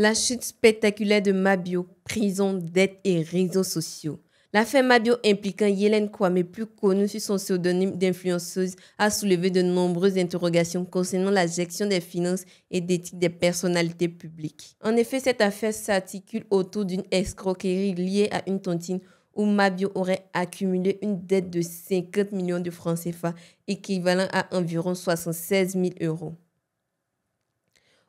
La chute spectaculaire de Mabio, prison, dette et réseaux sociaux. L'affaire Mabio impliquant Yélène Kwame, plus connue sous son pseudonyme d'influenceuse, a soulevé de nombreuses interrogations concernant la gestion des finances et d'éthique des personnalités publiques. En effet, cette affaire s'articule autour d'une escroquerie liée à une tontine où Mabio aurait accumulé une dette de 50 millions de francs CFA, équivalent à environ 76 000 euros.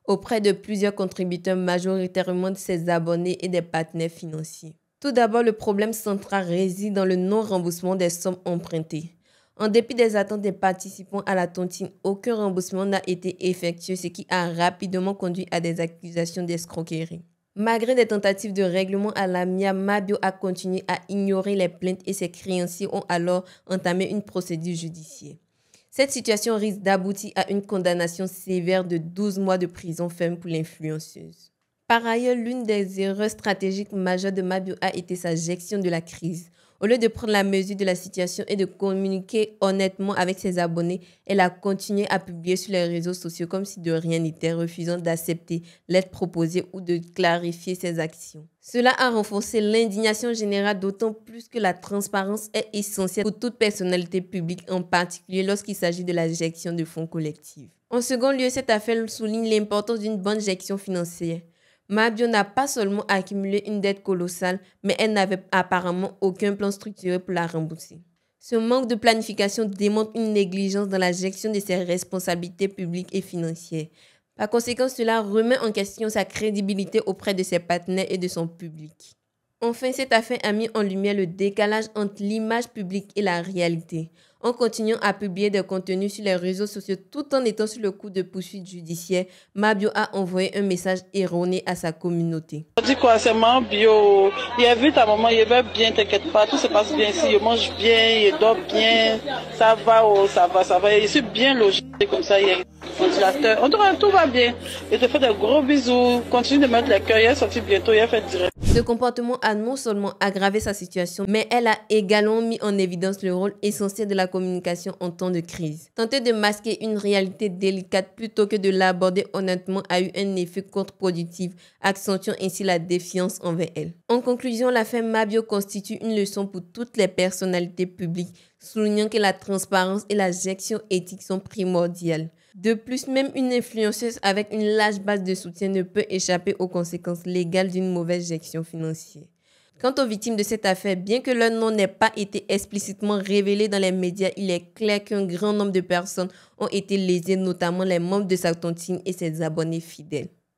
Auprès de plusieurs contributeurs, majoritairement de ses abonnés et des partenaires financiers. Tout d'abord, le problème central réside dans le non-remboursement des sommes empruntées. En dépit des attentes des participants à la tontine, aucun remboursement n'a été effectué, ce qui a rapidement conduit à des accusations d'escroquerie. Malgré des tentatives de règlement à l'amiable, Mabio a continué à ignorer les plaintes et ses créanciers ont alors entamé une procédure judiciaire. Cette situation risque d'aboutir à une condamnation sévère de 12 mois de prison ferme pour l'influenceuse. Par ailleurs, l'une des erreurs stratégiques majeures de Mabio a été sa gestion de la crise. Au lieu de prendre la mesure de la situation et de communiquer honnêtement avec ses abonnés, elle a continué à publier sur les réseaux sociaux comme si de rien n'était, refusant d'accepter l'aide proposée ou de clarifier ses actions. Cela a renforcé l'indignation générale, d'autant plus que la transparence est essentielle pour toute personnalité publique, en particulier lorsqu'il s'agit de la gestion de fonds collectifs. En second lieu, cette affaire souligne l'importance d'une bonne gestion financière. Mabio n'a pas seulement accumulé une dette colossale, mais elle n'avait apparemment aucun plan structuré pour la rembourser. Ce manque de planification démontre une négligence dans la gestion de ses responsabilités publiques et financières. Par conséquent, cela remet en question sa crédibilité auprès de ses partenaires et de son public. Enfin, cette affaire a mis en lumière le décalage entre l'image publique et la réalité. En continuant à publier des contenus sur les réseaux sociaux tout en étant sur le coup de poursuites judiciaires, Mabio a envoyé un message erroné à sa communauté. Je dis quoi, c'est Mabio. Il a vu ta maman, il va bien, t'inquiète pas, tout se passe bien ici. Il mange bien, il dort bien, ça va, ça va. Je suis bien logé comme ça, il y a un ventilateur. Tout va bien. Je te fais des gros bisous. Continue de mettre les cœurs, il est sorti bientôt, il est fait direct. Ce comportement a non seulement aggravé sa situation, mais elle a également mis en évidence le rôle essentiel de la communication en temps de crise. Tenter de masquer une réalité délicate plutôt que de l'aborder honnêtement a eu un effet contre-productif, accentuant ainsi la défiance envers elle. En conclusion, l'affaire Mabio constitue une leçon pour toutes les personnalités publiques, soulignant que la transparence et la gestion éthique sont primordiales. De plus, même une influenceuse avec une large base de soutien ne peut échapper aux conséquences légales d'une mauvaise gestion financière. Quant aux victimes de cette affaire, bien que leur nom n'ait pas été explicitement révélé dans les médias, il est clair qu'un grand nombre de personnes ont été lésées, notamment les membres de sa tontine et ses abonnés fidèles.